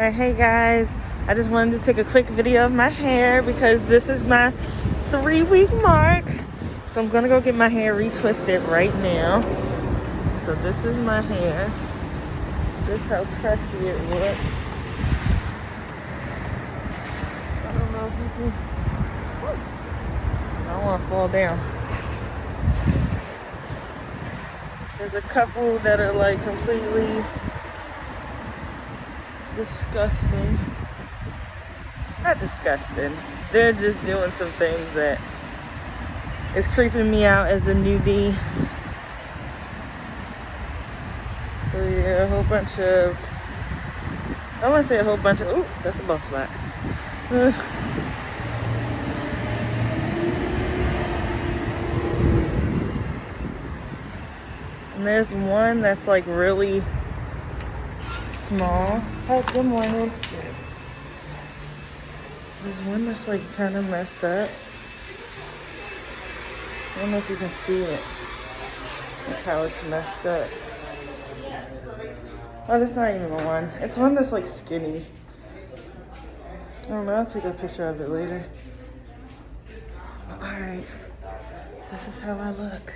Alright, hey guys, I just wanted to take a quick video of my hair because this is my 3-week mark. So I'm gonna go get my hair retwisted right now. So this is my hair. This is how crusty it looks. I don't know if you can. I don't want to fall down. There's a couple that are like completely disgusting. Not disgusting. They're just doing some things that is creeping me out as a newbie. So yeah, a whole bunch of, I want to say a whole bunch of, ooh, that's a bald spot. And there's one that's like really small. Oh, good morning. There's one that's like kind of messed up. I don't know if you can see it. Like how it's messed up. Oh, that's not even the one. It's one that's like skinny. I don't know, I'll take a picture of it later. Alright. This is how I look.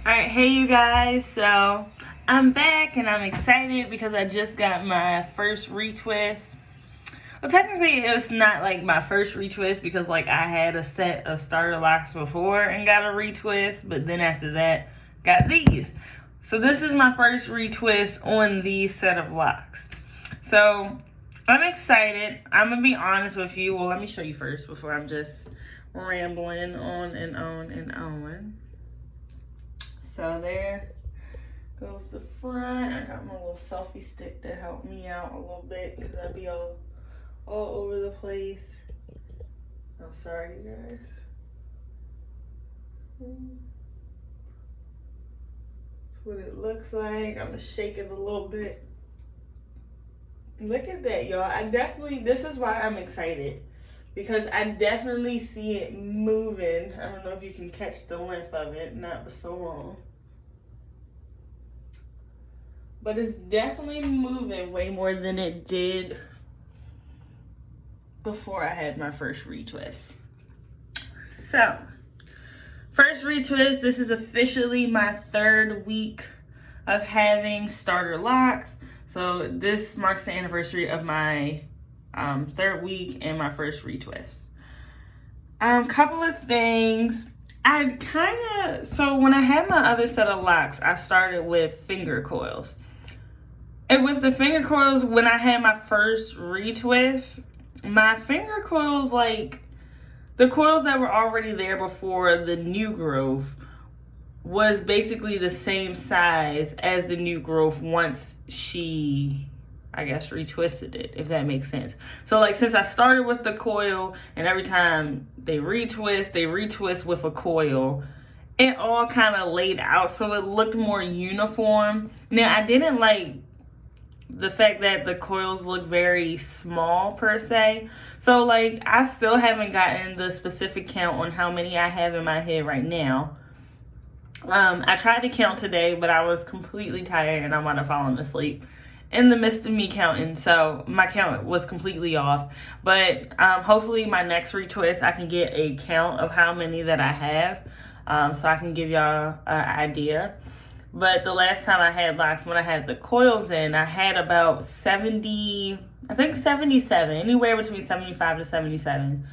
Alright, hey you guys, so I'm back and I'm excited because I just got my first retwist. Well, technically it's not like my first retwist because like I had a set of starter locks before and got a retwist, but then after that got these. So this is my first retwist on these set of locks. So I'm excited. I'm gonna be honest with you. Well, let me show you first before I'm just rambling on and on and on. So there goes the front. I got my little selfie stick to help me out a little bit because I'd be all over the place. I'm sorry, you guys. That's what it looks like. I'm gonna shake it a little bit. Look at that, y'all. This is why I'm excited. Because I definitely see it moving. I don't know if you can catch the length of it, not for so long. But it's definitely moving way more than it did before I had my first retwist. So, first retwist, this is officially my 3rd week of having starter locks. So this marks the anniversary of my 3rd week and my first retwist. Couple of things. So when I had my other set of locks, I started with finger coils. And with the finger coils, when I had my first retwist, my finger coils, like the coils that were already there before the new growth, was basically the same size as the new growth once she, I guess, retwisted it, if that makes sense. So like since I started with the coil and every time they retwist with a coil, it all kind of laid out so it looked more uniform. Now I didn't like the fact that the coils look very small per se. So like I still haven't gotten the specific count on how many I have in my head right now. I tried to count today, but I was completely tired and I wound up falling asleep in the midst of me counting, so my count was completely off. But hopefully my next retwist I can get a count of how many that I have, so I can give y'all an idea. But the last time I had locks, when I had the coils in, I had about 70, I think 77, anywhere between 75 to 77.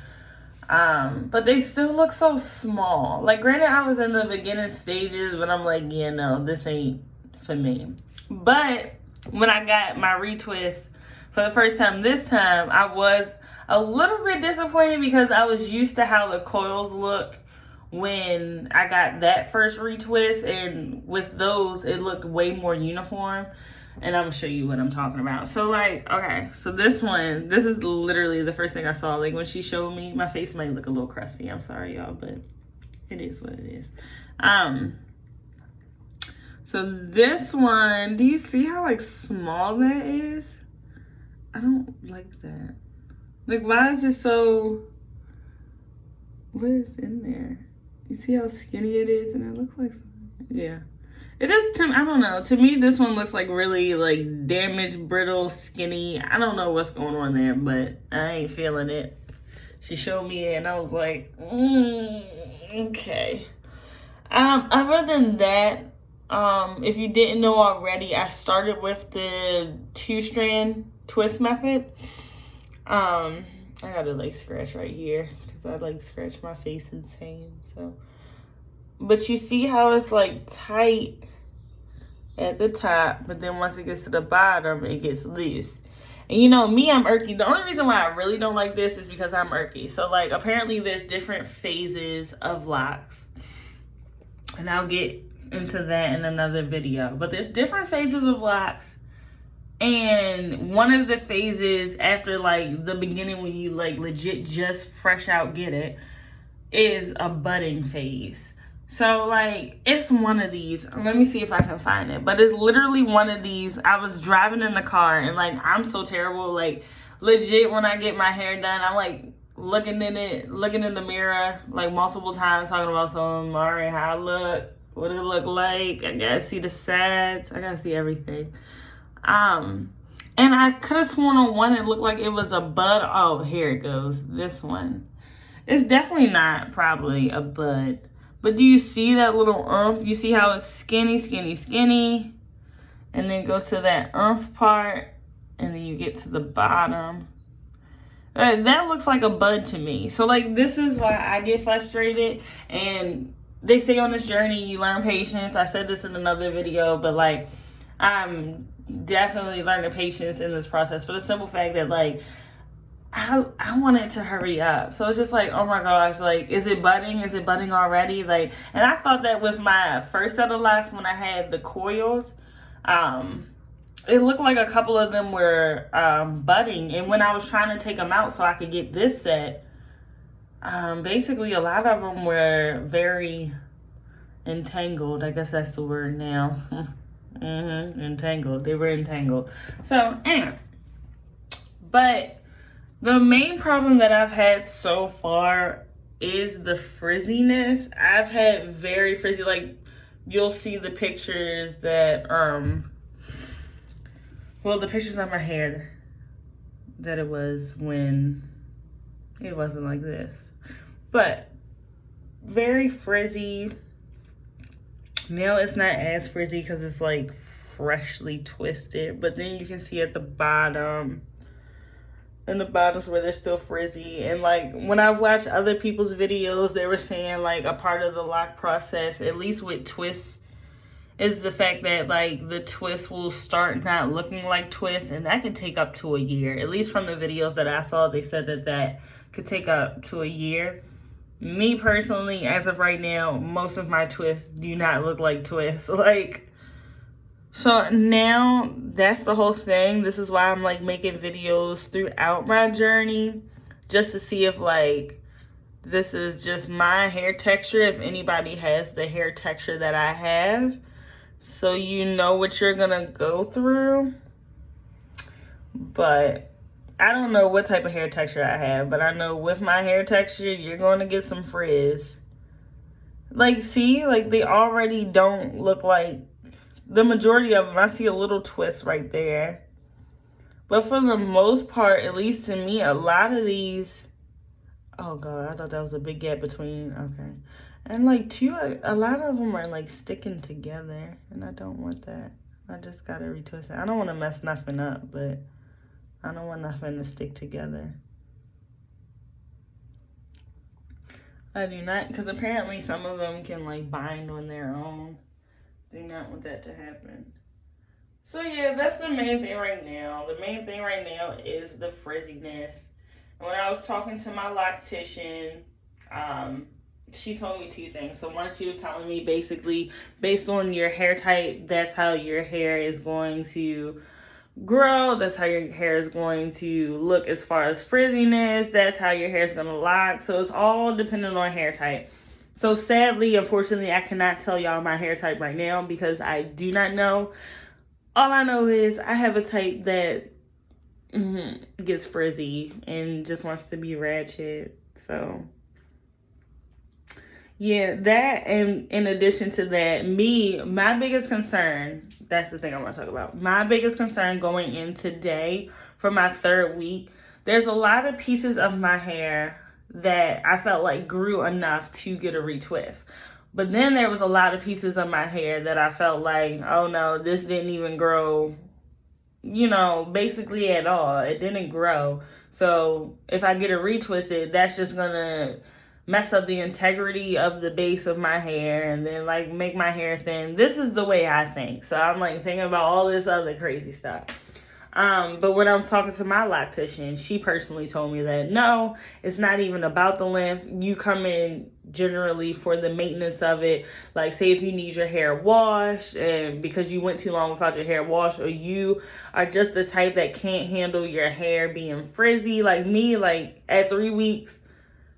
But they still look so small. Like granted, I was in the beginning stages, but I'm like, yeah, no, this ain't for me. But when I got my retwist for the first time this time, I was a little bit disappointed because I was used to how the coils looked when I got that first retwist, and with those it looked way more uniform. And I'm gonna show you what I'm talking about. So like, okay, so this is literally the first thing I saw. Like when she showed me, my face might look a little crusty. I'm sorry, y'all, but it is what it is. So this one, do you see how like small that is? I don't like that. Like, why is it so, what is in there? You see how skinny it is? And it looks like, yeah. It is, I don't know. To me, this one looks like really like damaged, brittle, skinny. I don't know what's going on there, but I ain't feeling it. She showed me it and I was like, okay. Other than that, if you didn't know already, I started with the 2-strand twist method. I gotta like scratch right here because I like scratch my face insane. So, but you see how it's like tight at the top, but then once it gets to the bottom, it gets loose. And you know me, I'm irky. The only reason why I really don't like this is because I'm irky. So like apparently there's different phases of locks, and I'll get into that in another video. But there's different phases of locks. And one of the phases after like the beginning when you like legit just fresh out get it is a budding phase. So like it's one of these. Let me see if I can find it. But it's literally one of these. I was driving in the car and like I'm so terrible. Like legit when I get my hair done, I'm like looking in the mirror like multiple times talking about something. All right, how I look, what it look like. I gotta see the sides. I gotta see everything. And I could have sworn on one it looked like it was a bud. Oh, here it goes. This one. It's definitely not probably a bud. But do you see that little oomph? You see how it's skinny, skinny, skinny? And then it goes to that oomph part. And then you get to the bottom. That looks like a bud to me. So like this is why I get frustrated. And they say on this journey you learn patience. I said this in another video, but like I'm definitely learning patience in this process for the simple fact that like I want it to hurry up. So it's just like, oh my gosh, like is it budding? Is it budding already? Like, and I thought that with my first set of locks when I had the coils, it looked like a couple of them were budding, and when I was trying to take them out so I could get this set, basically a lot of them were very entangled. I guess that's the word now. Entangled. They were entangled. So anyway, but the main problem that I've had so far is the frizziness. I've had very frizzy, like you'll see the pictures that well, the pictures of my hair that it was when it wasn't like this, but very frizzy. Now it's not as frizzy because it's like freshly twisted, but then you can see at the bottom, and the bottoms where they're still frizzy. And like when I've watched other people's videos, they were saying like a part of the lock process, at least with twists, is the fact that like the twist will start not looking like twists, and that could take up to a year. At least from the videos that I saw, they said that that could take up to a year. Me personally, as of right now, most of my twists do not look like twists. Like, so now that's the whole thing. This is why I'm like making videos throughout my journey, just to see if like this is just my hair texture, if anybody has the hair texture that I have, so you know what you're gonna go through. But I don't know what type of hair texture I have, but I know with my hair texture, you're going to get some frizz. Like, see? Like, they already don't look like... The majority of them, I see a little twist right there. But for the most part, at least to me, a lot of these... Oh, God, I thought that was a big gap between... Okay. And, like, a lot of them are, like, sticking together. And I don't want that. I just got to retwist it. I don't want to mess nothing up, but... I don't want nothing to stick together. I do not, because apparently some of them can like bind on their own. Do not want that to happen. So yeah, that's the main thing right now. The main thing right now is the frizziness. And when I was talking to my loctician, she told me two things. So one, she was telling me basically based on your hair type, that's how your hair is going to grow. That's how your hair is going to look as far as frizziness. That's how your hair is going to lock. So it's all dependent on hair type. So sadly, unfortunately, I cannot tell y'all my hair type right now because I do not know. All I know is I have a type that gets frizzy and just wants to be ratchet. So yeah, that, and in addition to that, my biggest concern, that's the thing I want to talk about. My biggest concern going in today for my third week, there's a lot of pieces of my hair that I felt like grew enough to get a retwist. But then there was a lot of pieces of my hair that I felt like, oh no, this didn't even grow, basically at all. It didn't grow. So if I get it retwisted, that's just gonna mess up the integrity of the base of my hair and then like make my hair thin. This is the way I think. So I'm like thinking about all this other crazy stuff. But when I was talking to my loctician, she personally told me that no, it's not even about the length. You come in generally for the maintenance of it. Like say if you need your hair washed and because you went too long without your hair washed, or you are just the type that can't handle your hair being frizzy, like me, like at 3 weeks.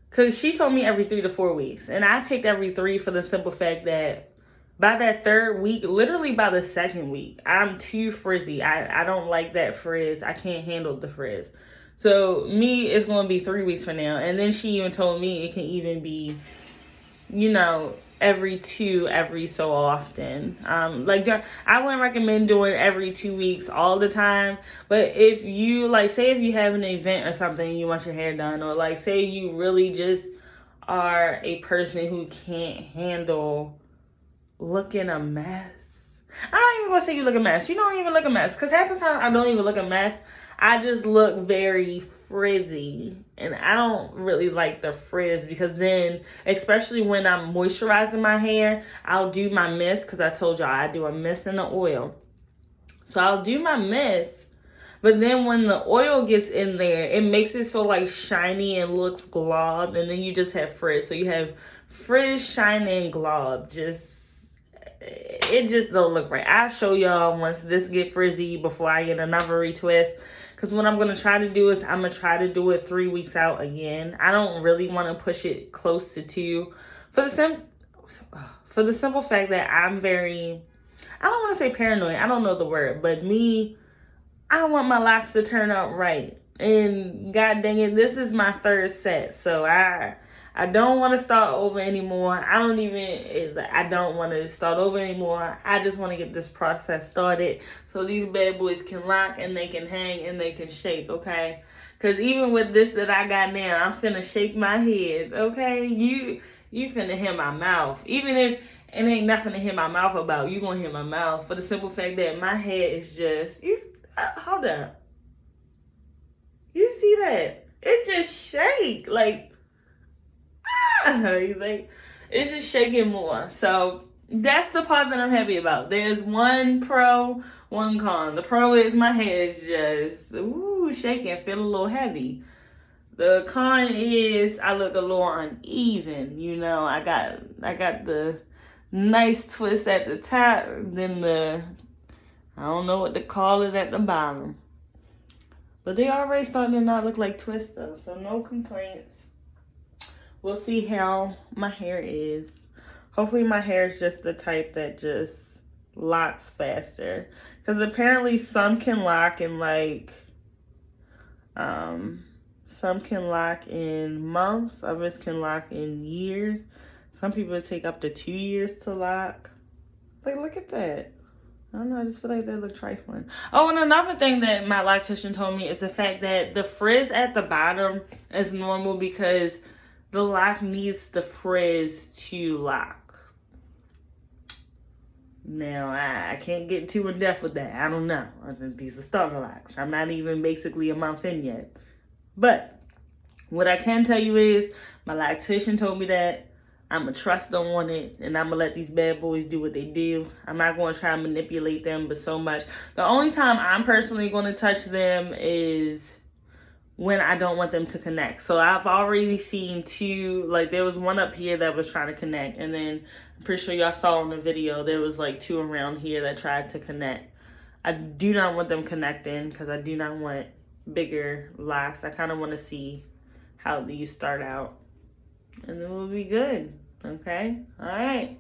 Because she told me every 3 to 4 weeks. And I picked every 3 for the simple fact that by that third week, literally by the second week, I'm too frizzy. I don't like that frizz. I can't handle the frizz. So me, it's going to be 3 weeks from now. And then she even told me it can even be, every 2, every so often. I wouldn't recommend doing every 2 weeks all the time. But if you, say if you have an event or something and you want your hair done, or say you really just are a person who can't handle looking a mess. I'm not even gonna say you look a mess. You don't even look a mess. Because half the time I don't even look a mess. I just look very frizzy. And I don't really like the frizz because then, especially when I'm moisturizing my hair, I'll do my mist. Because I told y'all I do a mist and an oil. So I'll do my mist. But then when the oil gets in there, it makes it so shiny and looks glob. And then you just have frizz. So you have frizz, shiny, and glob. It just don't look right. I'll show y'all once this get frizzy before I get another retwist. Because what I'm going to try to do is I'm going to try to do it 3 weeks out again. I don't really want to push it close to 2. For the simple fact that I'm very, I don't want to say paranoid. I don't know the word. But me, I want my locks to turn out right. And god dang it, this is my 3rd set. So I don't want to start over anymore. I don't want to start over anymore. I just want to get this process started so these bad boys can lock and they can hang and they can shake, okay? Because even with this that I got now, I'm finna shake my head, okay? You finna hear my mouth. Even if it ain't nothing to hear my mouth about, you gonna hear my mouth for the simple fact that my head is just, hold up. You see that? It just shake, it's just shaking more. So that's the part that I'm happy about. There's one pro, one con. The pro is my head is just shaking, feel a little heavy. The con is I look a little uneven. I got the nice twist at the top, then I don't know what to call it at the bottom. But they already starting to not look like twists though, so no complaints. We'll see how my hair is. Hopefully my hair is just the type that just locks faster. Because apparently some can lock in some can lock in months. Others can lock in years. Some people take up to 2 years to lock. Look at that. I don't know, I just feel like that look trifling. Oh, and another thing that my loctician told me is the fact that the frizz at the bottom is normal because the lock needs the frizz to lock. Now, I can't get too in depth with that. I don't know. I think these are starter locks. I'm not even basically a month in yet. But what I can tell you is my loctician told me that I'm going to trust them on it, and I'm going to let these bad boys do what they do. I'm not going to try and manipulate them, but so much. The only time I'm personally going to touch them is when I don't want them to connect. So I've already seen two, like there was one up here that was trying to connect, and then I'm pretty sure y'all saw in the video there was like two around here that tried to connect. I do not want them connecting because I do not want bigger locks. I kind of want to see how these start out, and then we'll be good. Okay? All right.